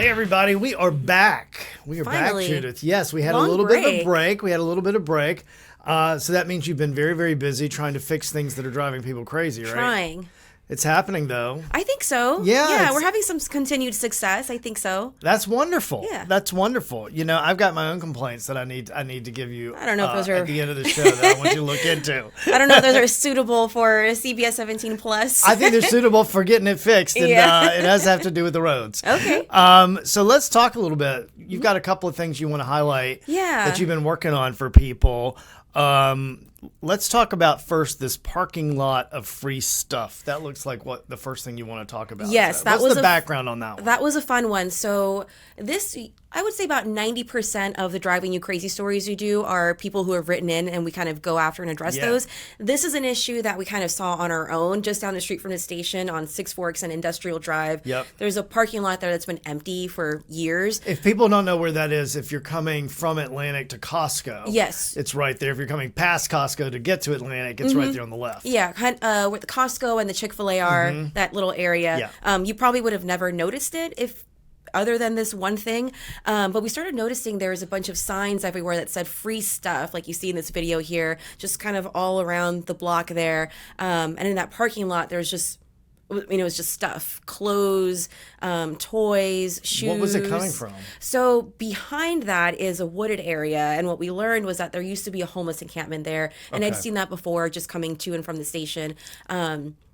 Hey everybody, we are back. We are Finally. back, Judith. Yes, we had a Long little bit of a break. break. We had a little bit of break. So that means you've been very, very busy trying to fix things that are driving people crazy, right? Trying. It's happening though. I think so. Yeah, Yeah, it's- we're having some continued success. I think so. That's wonderful. Yeah. That's wonderful. You know, I've got my own complaints that I need to give you. I don't know if those are- at the end of the show that I want you to look into. I don't know if those are suitable for CBS 17 plus. I think they're suitable for getting it fixed, and Yeah. it has to have to do with the roads. Okay. So let's talk a little bit. You've got a couple of things you want to highlight Yeah. that you've been working on for people. Let's talk about first this parking lot of free stuff. That looks like what the first thing you want to talk about. Yes, that What's was the a- background on that one? That was a fun one. So this, I would say about 90% of the Driving You Crazy stories we do are people who have written in and we kind of go after and address Yeah. those. This is an issue that we kind of saw on our own just down the street from the station on Six Forks and Industrial Drive. Yep. There's a parking lot there that's been empty for years. If people don't know where that is, if you're coming from Atlantic to Costco, Yes. it's right there. If you're coming past Costco to get to Atlantic, it's right there on the left. Yeah, where the Costco and the Chick-fil-A are, that little area. Yeah. You probably would have never noticed it if other than this one thing. But we started noticing there was a bunch of signs everywhere that said free stuff, like you see in this video here, just kind of all around the block there. And in that parking lot, there's just, it was just stuff, clothes, toys, shoes. What was it coming from? So behind that is a wooded area, and what we learned was that there used to be a homeless encampment there, and I'd Okay. seen that before, just coming to and from the station.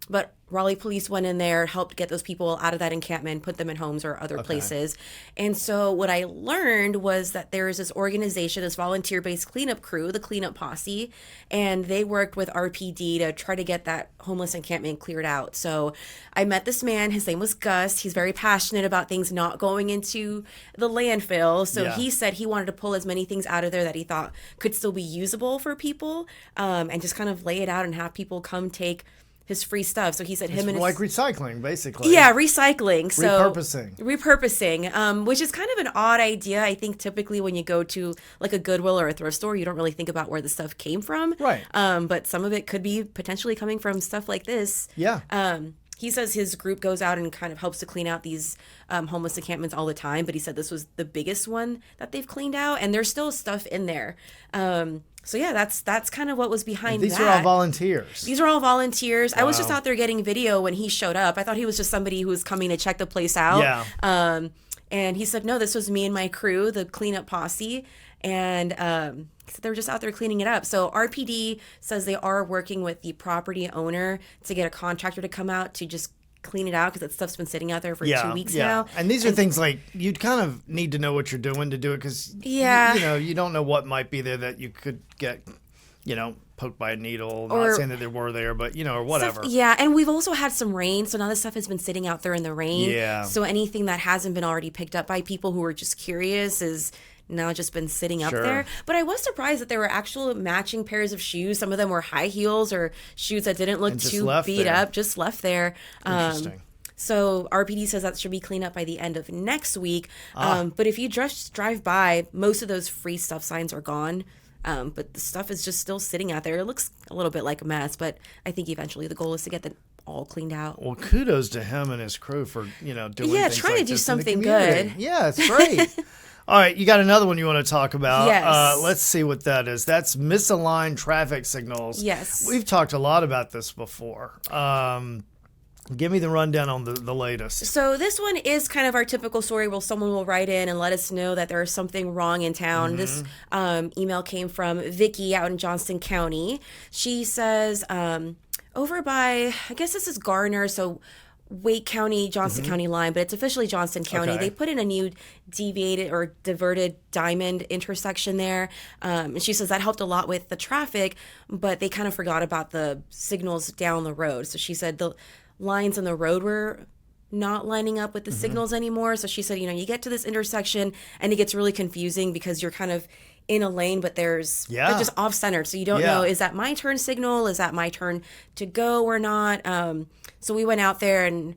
But Raleigh police went in there, helped get those people out of that encampment, put them in homes or other places. And so what I learned was that there is this organization, this volunteer-based cleanup crew, the Cleanup Posse, and they worked with RPD to try to get that homeless encampment cleared out. So I met this man. His name was Gus. He's very passionate about things not going into the landfill. So Yeah. he said he wanted to pull as many things out of there that he thought could still be usable for people, and just kind of lay it out and have people come take his free stuff. So he said him and Like his... recycling, basically. Yeah, recycling. So Repurposing. which is kind of an odd idea. I think typically when you go to like a Goodwill or a thrift store, you don't really think about where the stuff came from. Right. But some of it could be potentially coming from stuff like this. Yeah. He says his group goes out and kind of helps to clean out these homeless encampments all the time, but he said this was the biggest one that they've cleaned out, and there's still stuff in there. So yeah, that's kind of what was behind These that. are all volunteers. These are all volunteers. I was just out there getting video when he showed up. I thought he was just somebody who was coming to check the place out. Yeah. And he said, no, this was me and my crew, the cleanup posse. And he said they were just out there cleaning it up. So RPD says they are working with the property owner to get a contractor to come out to just clean it out because that stuff's been sitting out there for 2 weeks now. And these are things like you'd kind of need to know what you're doing to do it because Yeah. you don't know what might be there that you could get, poked by a needle. Or- Not saying that there were there, but or whatever. Yeah, and we've also had some rain, so now this stuff has been sitting out there in the rain. Yeah. So anything that hasn't been already picked up by people who are just curious is now just been sitting up Sure. there. But I was surprised that there were actual matching pairs of shoes. Some of them were high heels or shoes that didn't look And just too left beat there. up, just left there. Interesting. So RPD says that should be cleaned up by the end of next week. Ah. But if you just drive by, most of those free stuff signs are gone. But the stuff is just still sitting out there. It looks a little bit like a mess, but I think eventually the goal is to get them all cleaned out. Well, kudos to him and his crew for doing Yeah, things trying to like do this in the something community. good. Yeah, it's great. All right, you got another one you want to talk about. Yes. Let's see what that is. That's misaligned traffic signals. Yes. We've talked a lot about this before. Give me the rundown on the latest. So this one is kind of our typical story where someone will write in and let us know that there is something wrong in town. This email came from Vicky out in Johnston County. She says, over by, I guess this is Garner, so Wake County, Johnston County line, but it's officially Johnston County. Okay. They put in a new deviated or diverted diamond intersection there. And she says that helped a lot with the traffic, but they kind of forgot about the signals down the road. So she said the lines in the road were not lining up with the signals anymore. So she said, you get to this intersection and it gets really confusing because you're kind of in a lane, but they're just off center. So you don't know, is that my turn signal? Is that my turn to go or not? So we went out there and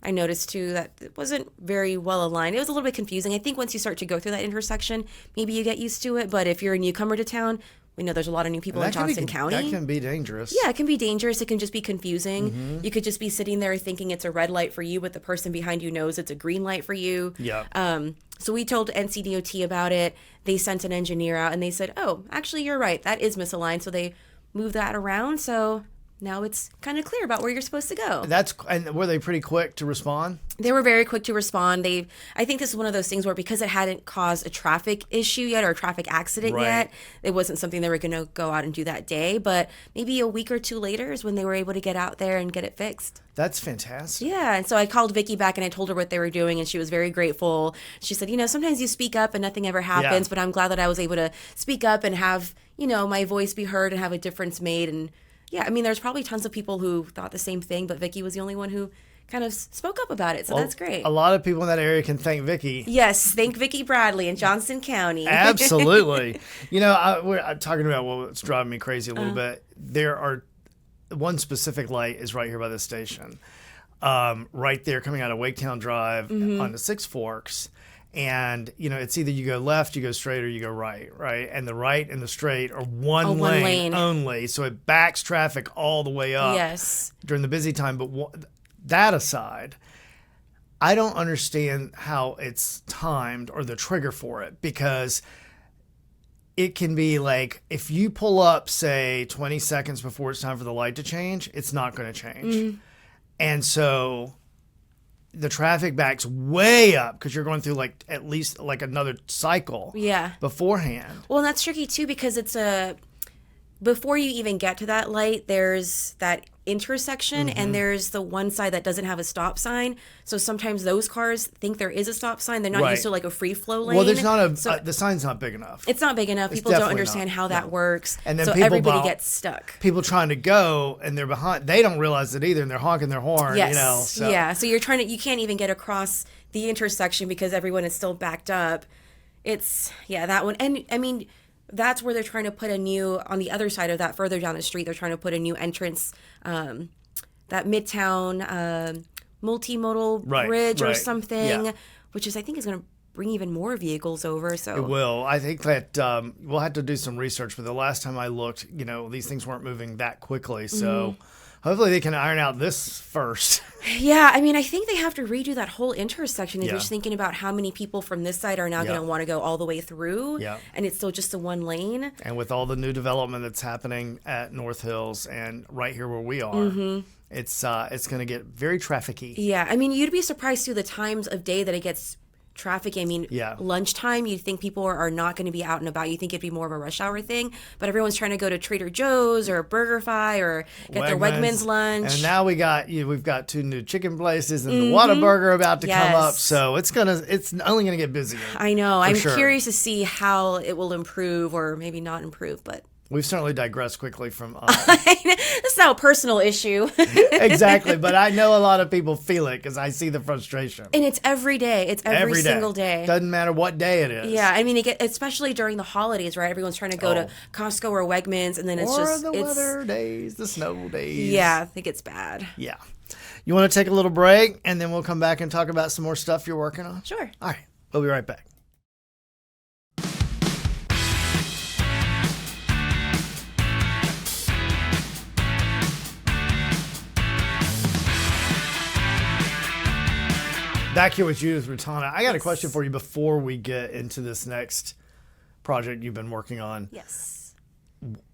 I noticed too that it wasn't very well aligned. It was a little bit confusing. I think once you start to go through that intersection, maybe you get used to it. But if you're a newcomer to town, we know there's a lot of new people in That can be- Johnston County. That can be dangerous. Yeah, it can be dangerous. It can just be confusing. You could just be sitting there thinking it's a red light for you, but the person behind you knows it's a green light for you. Yeah. So we told NCDOT about it. They sent an engineer out and they said, oh, actually, you're right. That is misaligned. So they moved that around. So now it's kind of clear about where you're supposed to go. And were they pretty quick to respond? They were very quick to respond. I think this is one of those things where because it hadn't caused a traffic issue yet or a traffic accident Right. yet, it wasn't something they were going to go out and do that day. But maybe a week or two later is when they were able to get out there and get it fixed. That's fantastic. Yeah, and so I called Vicky back and I told her what they were doing, and she was very grateful. She said, sometimes you speak up and nothing ever happens, Yeah. but I'm glad that I was able to speak up and have, my voice be heard and have a difference made. And yeah, I mean, there's probably tons of people who thought the same thing, but Vicky was the only one who kind of spoke up about it, so that's great. A lot of people in that area can thank Vicky. Yes, thank Vicky Bradley in Johnston County. Absolutely. I'm talking about what's driving me crazy a little bit. There are one specific light is right here by the station, right there coming out of Waketown Drive on the Six Forks. And, it's either you go left, you go straight, or you go right? And the right and the straight are one lane only. So it backs traffic all the way up Yes. during the busy time. But that aside, I don't understand how it's timed or the trigger for it, because it can be like if you pull up, say, 20 seconds before it's time for the light to change, it's not going to change. And so the traffic backs way up because you're going through at least another cycle beforehand. Well, and that's tricky too because before you even get to that light, there's that intersection and there's the one side that doesn't have a stop sign. So sometimes those cars think there is a stop sign. They're not used to a free flow lane. Well, there's not the sign's not big enough. It's not big enough. People don't understand how that works. And then so everybody gets stuck. People trying to go and they're behind. They don't realize it either, and they're honking their horn. Yes. So. Yeah. So you can't even get across the intersection because everyone is still backed up. That one. And I mean, that's where they're trying to put on the other side of that, further down the street, they're trying to put a new entrance, that Midtown multimodal bridge or something, which I think is going to bring even more vehicles over. So it will. I think that we'll have to do some research, but the last time I looked, these things weren't moving that quickly. So hopefully they can iron out this first. Yeah, I mean, I think they have to redo that whole intersection if you're just thinking about how many people from this side are now going to want to go all the way through, and it's still just a one lane. And with all the new development that's happening at North Hills and right here where we are, it's going to get very trafficy. Yeah, I mean, you'd be surprised too the times of day that it gets traffic. I mean, lunchtime, you'd think people are not going to be out and about. You think it'd be more of a rush hour thing, but everyone's trying to go to Trader Joe's or BurgerFi or get their Wegmans lunch. And now we've got 2 new chicken places and the Whataburger about to come up. So it's only gonna get busier. I know. I'm curious to see how it will improve or maybe not improve, but we've certainly digressed quickly from It's not a personal issue. Exactly, but I know a lot of people feel it because I see the frustration. And it's every day. It's every single day. Doesn't matter what day it is. Yeah, I mean, especially during the holidays, right? Everyone's trying to go to Costco or Wegmans, and then it's weather days, the snow days. Yeah, I think it's bad. Yeah. You want to take a little break, and then we'll come back and talk about some more stuff you're working on? Sure. All right. We'll be right back. Back here with Judith Rutana. I got a question for you before we get into this next project you've been working on. Yes.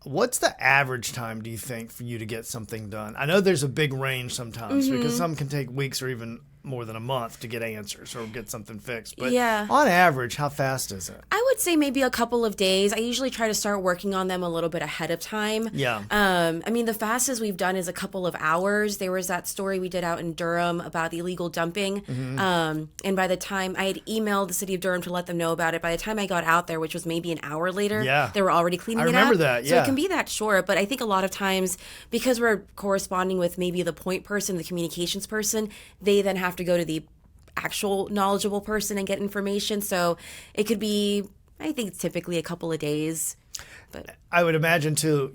What's the average time, do you think, for you to get something done? I know there's a big range sometimes because some can take weeks or even more than a month to get answers or get something fixed. But on average, how fast is it? I would say maybe a couple of days. I usually try to start working on them a little bit ahead of time. Yeah. I mean, the fastest we've done is a couple of hours. There was that story we did out in Durham about the illegal dumping. And by the time I had emailed the city of Durham to let them know about it, by the time I got out there, which was maybe an hour later, they were already cleaning it up. I remember that, So it can be that short. But I think a lot of times, because we're corresponding with maybe the point person, the communications person, they then have to go to the actual knowledgeable person and get information. So it could be, I think it's typically a couple of days. But I would imagine too,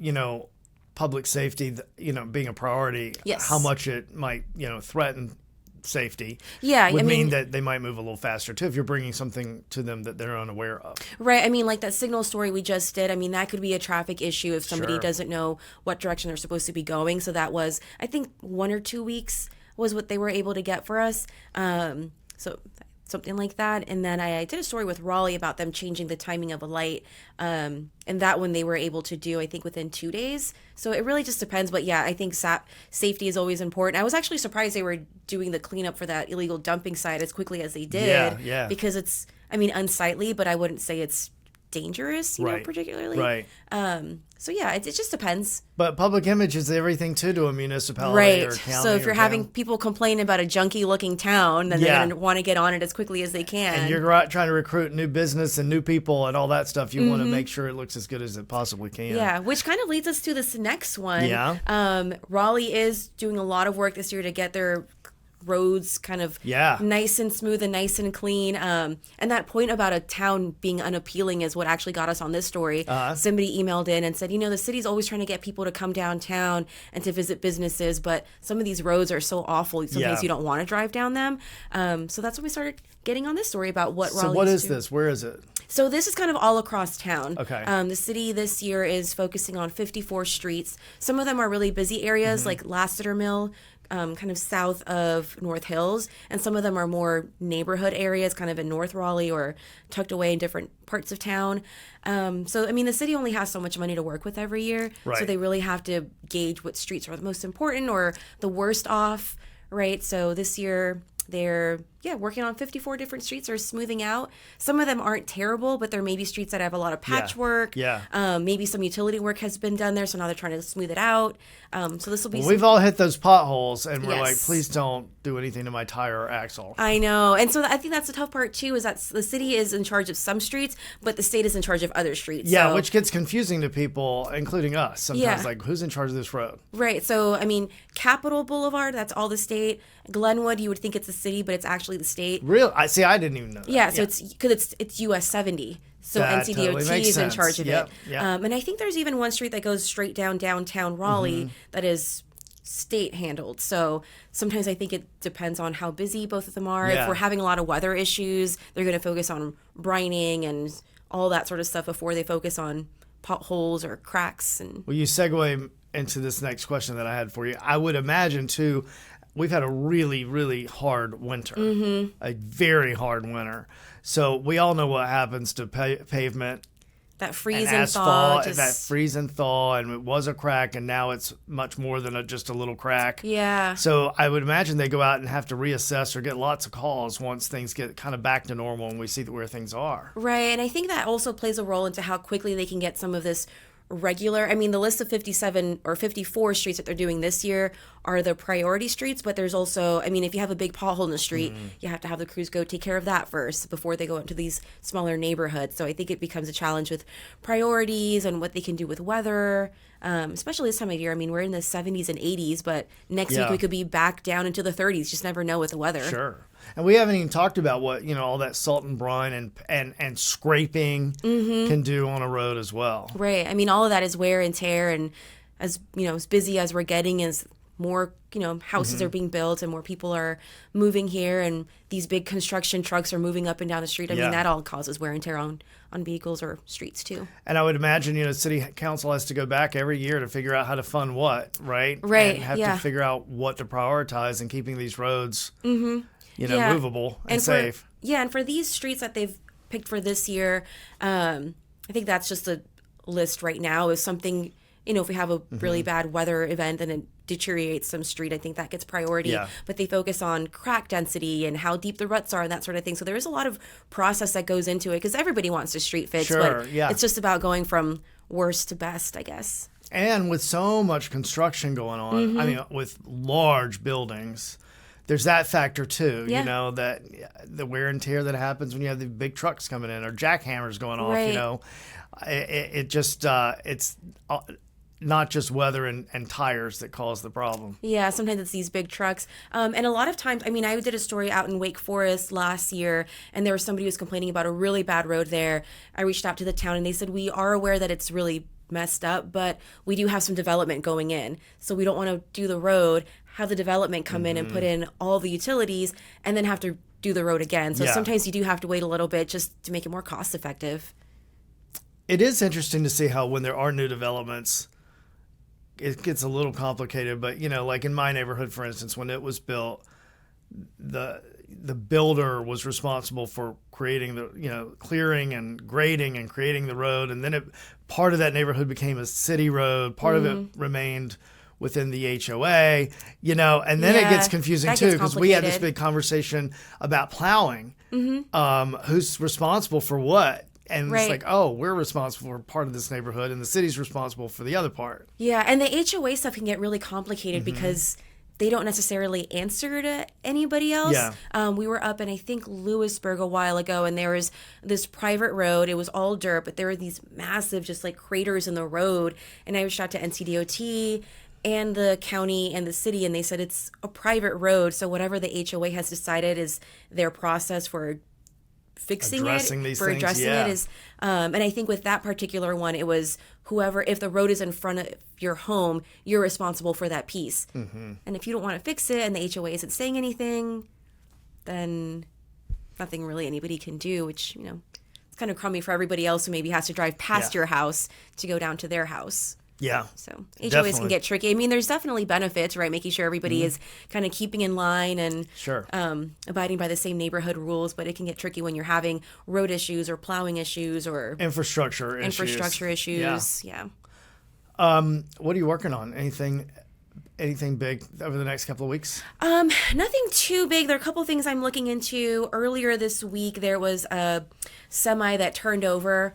public safety, being a priority, how much it might, threaten safety Yeah, would I mean mean, that they might move a little faster too if you're bringing something to them that they're unaware of. right. I mean, like that signal story we just did. I mean, that could be a traffic issue if somebody Sure. doesn't know what direction they're supposed to be going. So that was, I think, 1 or 2 weeks was what they were able to get for us. So something like that. And then I did a story with Raleigh about them changing the timing of a light. And that one they were able to do, I think, within 2 days. So it really just depends. But yeah, I think safety is always important. I was actually surprised they were doing the cleanup for that illegal dumping site as quickly as they did. Yeah. Because it's, I mean, unsightly, but I wouldn't say it's dangerous, you know, Right. particularly. Right. So yeah, it just depends. But public image is everything too to a municipality Right. or county. So if you're or having town. people complain about a junky looking town, then Yeah. they're going to want to get on it as quickly as they can. And you're trying to recruit new business and new people and all that stuff, you want to make sure it looks as good as it possibly can. Yeah, which kind of leads us to this next one. Yeah. Raleigh is doing a lot of work this year to get their roads kind of nice and smooth and nice and clean. And that point about a town being unappealing is what actually got us on this story. Somebody emailed in and said, you know, the city's always trying to get people to come downtown and to visit businesses, but some of these roads are so awful. Sometimes you don't want to drive down them. So that's when we started getting on this story about what Raleigh's So what is doing. this? Where is it? So this is kind of all across town. Okay. The city this year is focusing on 54 streets. Some of them are really busy areas like Lassiter Mill, kind of south of North Hills, and some of them are more neighborhood areas, kind of in North Raleigh or tucked away in different parts of town. So, I mean, the city only has so much money to work with every year, so Right. they really have to gauge what streets are the most important or the worst off, right? So this year they're working on 54 different streets or smoothing out. Some of them aren't terrible, but there may be streets that have a lot of patchwork. Yeah. Maybe some utility work has been done there, so now they're trying to smooth it out. So this will be. We've all hit those potholes and we're like, Yes. please don't do anything to my tire or axle. I know, and so I think that's the tough part too. Is that the city is in charge of some streets, but the state is in charge of other streets. Yeah, so, which gets confusing to people, including us. Sometimes, Yeah. like, who's in charge of this road? right. So I mean, Capitol Boulevard, that's all the state. Glenwood, you would think it's the city, but it's actually the state. Real? I see. I didn't even know that. Yeah, so it's because it's US 70. So That NCDOT totally makes is in sense. charge of Yep, it. yep. And I think there's even one street that goes straight down downtown Raleigh that is state handled. So sometimes I think it depends on how busy both of them are. Yeah. If we're having a lot of weather issues, they're going to focus on brining and all that sort of stuff before they focus on potholes or cracks. And Well, you segue into this next question that I had for you. I would imagine, too, we've had a really, really hard winter, a very hard winter. So we all know what happens to pavement that freeze and and thaw. asphalt, that freeze and thaw, and it was a crack, and now it's much more than just a little crack. Yeah. So I would imagine they go out and have to reassess or get lots of calls once things get kind of back to normal and we see where things are. Right, and I think that also plays a role into how quickly they can get some of this regular. I mean, the list of 57 or 54 streets that they're doing this year are the priority streets, but there's also, I mean, if you have a big pothole in the street, you have to have the crews go take care of that first before they go into these smaller neighborhoods. So I think it becomes a challenge with priorities and what they can do with weather, especially this time of year. I mean, we're in the 70s and 80s, but next week Yeah. we could be back down into the 30s. Just never know with the weather. Sure. And we haven't even talked about what, all that salt and brine and scraping can do on a road as well. Right. I mean, all of that is wear and tear, and as as busy as we're getting, as more houses are being built and more people are moving here, and these big construction trucks are moving up and down the street. I Yeah. mean, that all causes wear and tear on vehicles or streets too. And I would imagine, city council has to go back every year to figure out how to fund what, right? Right, And have yeah. to figure out what to prioritize in keeping these roads, Yeah. movable and for, safe. Yeah, and for these streets that they've picked for this year, I think that's just a list right now. Is something, if we have a really bad weather event and it deteriorates some street, I think that gets priority. Yeah. But they focus on crack density and how deep the ruts are and that sort of thing. So there is a lot of process that goes into it because everybody wants to street fix, Sure, but yeah. it's just about going from worst to best, I guess. And with so much construction going on, I mean, with large buildings, there's that factor too, Yeah. that the wear and tear that happens when you have the big trucks coming in or jackhammers going off, Right. It just, it's not just weather and tires that cause the problem. Yeah, sometimes it's these big trucks. And a lot of times, I mean, I did a story out in Wake Forest last year, and there was somebody who was complaining about a really bad road there. I reached out to the town, and they said, we are aware that it's really messed up, but we do have some development going in. So we don't want to do the road, have the development come in and put in all the utilities, and then have to do the road again. So Yeah. sometimes you do have to wait a little bit just to make it more cost effective. It is interesting to see how when there are new developments, it gets a little complicated. But, like in my neighborhood, for instance, when it was built, the builder was responsible for creating the clearing and grading and creating the road, and then part of that neighborhood became a city road, part of it remained within the HOA, and then it gets confusing that too, gets because we had this complicated. big conversation about plowing, who's responsible for what. And Right. it's like, oh, we're responsible for part of this neighborhood and the city's responsible for the other part. Yeah, and the HOA stuff can get really complicated Mm-hmm. because they don't necessarily answer to anybody else. Yeah. We were up in, I think, Lewisburg a while ago, and there was this private road. It was all dirt, but there were these massive, just like craters in the road. And I reached out to NCDOT and the county and the city, and they said it's a private road. So whatever the HOA has decided is their process for fixing Addressing it, things, for addressing yeah. it is, and I think with that particular one, it was whoever, if the road is in front of your home, you're responsible for that piece. Mm-hmm. And if you don't want to fix it and the HOA isn't saying anything, then nothing really anybody can do, which, it's kind of crummy for everybody else who maybe has to drive past Yeah. your house to go down to their house. Yeah. So HOAs Definitely. can get tricky. I mean, there's definitely benefits, right? Making sure everybody is kind of keeping in line and Sure. abiding by the same neighborhood rules, but it can get tricky when you're having road issues or plowing issues or Infrastructure issues. Yeah. What are you working on? Anything big over the next couple of weeks? Nothing too big. There are a couple things I'm looking into. Earlier this week, there was a semi that turned over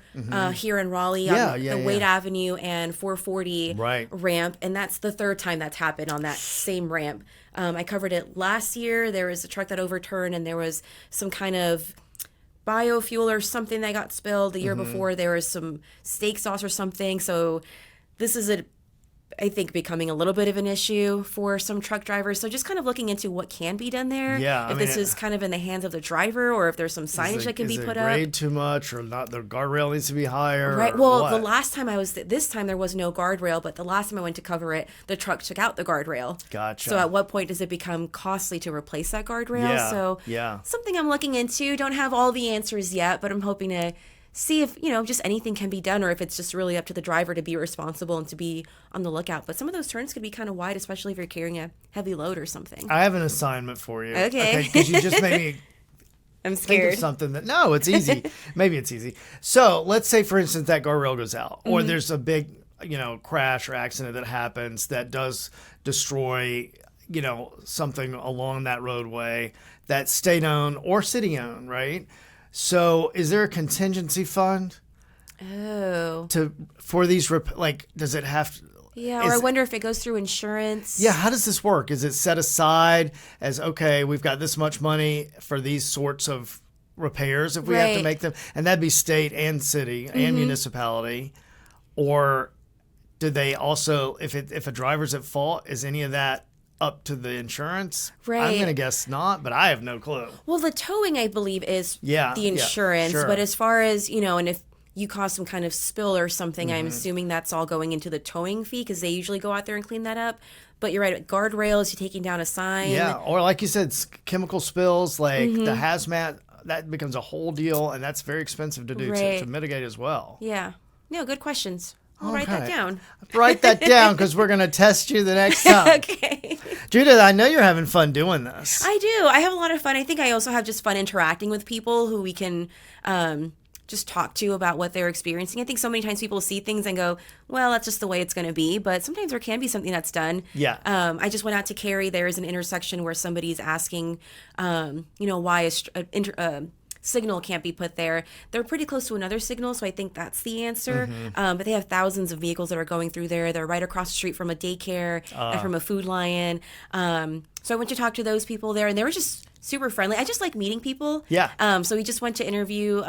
here in Raleigh on the Wade Avenue and 440 Right. ramp, and that's the third time that's happened on that same ramp. I covered it last year. There was a truck that overturned, and there was some kind of biofuel or something that got spilled. The year before, there was some steak sauce or something. So this is I think becoming a little bit of an issue for some truck drivers. So just kind of looking into what can be done there. Yeah, If this is kind of in the hands of the driver or if there's some signage that can be put up. Is it grade too much or not? The guardrail needs to be higher. Right. or Well, what? the last time this time there was no guardrail, but the last time I went to cover it, the truck took out the guardrail. Gotcha. So at what point does it become costly to replace that guardrail? Yeah, So yeah. something I'm looking into. Don't have all the answers yet, but I'm hoping to see if, just anything can be done or if it's just really up to the driver to be responsible and to be on the lookout. But some of those turns could be kind of wide, especially if you're carrying a heavy load or something. I have an assignment for you. Okay. Because you just made me I'm think scared. of something that no, it's easy. Maybe it's easy. So let's say, for instance, that guardrail goes out, or there's a big, crash or accident that happens that does destroy, something along that roadway that's state owned or city owned, right? So is there a contingency fund Oh. for these? Does it have? Yeah, or I wonder if it goes through insurance. Yeah, how does this work? Is it set aside as, okay, we've got this much money for these sorts of repairs if we have to Right. make them? And that'd be state and city and municipality. Or do they also, if a driver's at fault, is any of that up to the insurance? I'm Right. going to guess not, but I have no clue. Well, the towing, I believe, is Yeah, the yeah, insurance. sure. But as far as, and if you cause some kind of spill or something, I'm assuming that's all going into the towing fee because they usually go out there and clean that up. But you're right, guardrails, you're taking down a sign. Yeah, or like you said, chemical spills, like the hazmat, that becomes a whole deal, and that's very expensive to do Right. to mitigate as well. Yeah. No, good questions. I'll write that Okay. down. Write that down because we're going to test you the next time. Okay. Judith, I know you're having fun doing this. I do. I have a lot of fun. I think I also have just fun interacting with people who we can just talk to about what they're experiencing. I think so many times people see things and go, well, that's just the way it's going to be. But sometimes there can be something that's done. Yeah. I just went out to Cary. There is an intersection where somebody's asking, why a signal can't be put there. They're pretty close to another signal, so I think that's the answer. But they have thousands of vehicles that are going through there. They're right across the street from a daycare and from a Food Lion. So I went to talk to those people there, and they were just super friendly. I just like meeting people. Yeah. So we just went to interview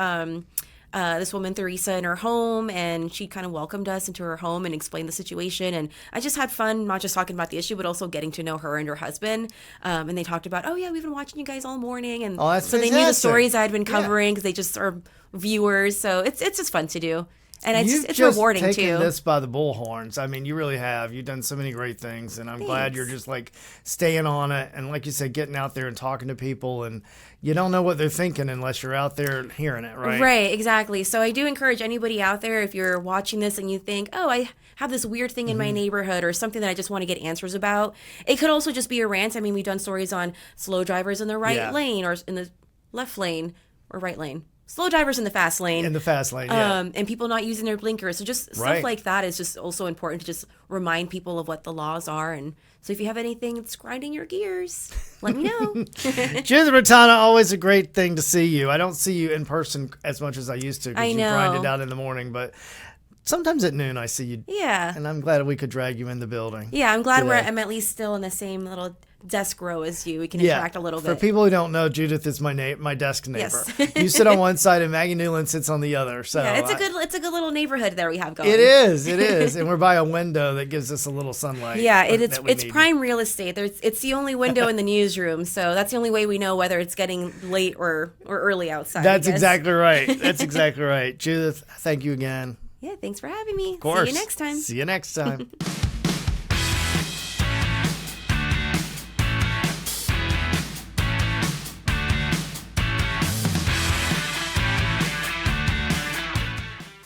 this woman, Theresa, in her home, and she kind of welcomed us into her home and explained the situation. And I just had fun, not just talking about the issue, but also getting to know her and her husband. And they talked about, oh, yeah, we've been watching you guys all morning. And Oh, that's so they knew the fantastic. stories I'd been covering because they just are viewers. So it's just fun to do. And You've it's just rewarding taken too. this by the bullhorns. I mean, you really have. You've done so many great things, and I'm glad you're just like staying on it. And like you said, getting out there and talking to people, and you don't know what they're thinking unless you're out there hearing it, right? Right, exactly. So I do encourage anybody out there, if you're watching this and you think, oh, I have this weird thing in my neighborhood or something that I just want to get answers about. It could also just be a rant. I mean, we've done stories on slow drivers in the right lane or in the left lane or right lane. Slow drivers in the fast lane. In the fast lane, yeah. And people not using their blinkers. So just stuff like that is just also important to just remind people of what the laws are. And so if you have anything that's grinding your gears, let me know. Judith Rotana, always a great thing to see you. I don't see you in person as much as I used to because I you know. grind it out in the morning, but sometimes at noon I see you. Yeah. And I'm glad we could drag you in the building. Yeah, I'm glad today. I'm at least still in the same little desk row as you. We can interact a little bit. For people who don't know, Judith is my desk neighbor. Yes. You sit on one side and Maggie Newland sits on the other. So Yeah, it's a good little neighborhood there we have going. It is, and we're by a window that gives us a little sunlight. Yeah, that we it's need. prime real estate. It's the only window in the newsroom, so that's the only way we know whether it's getting late or early outside. That's exactly right. That's exactly right. Judith, thank you again. Yeah, thanks for having me. Of course. See you next time. See you next time.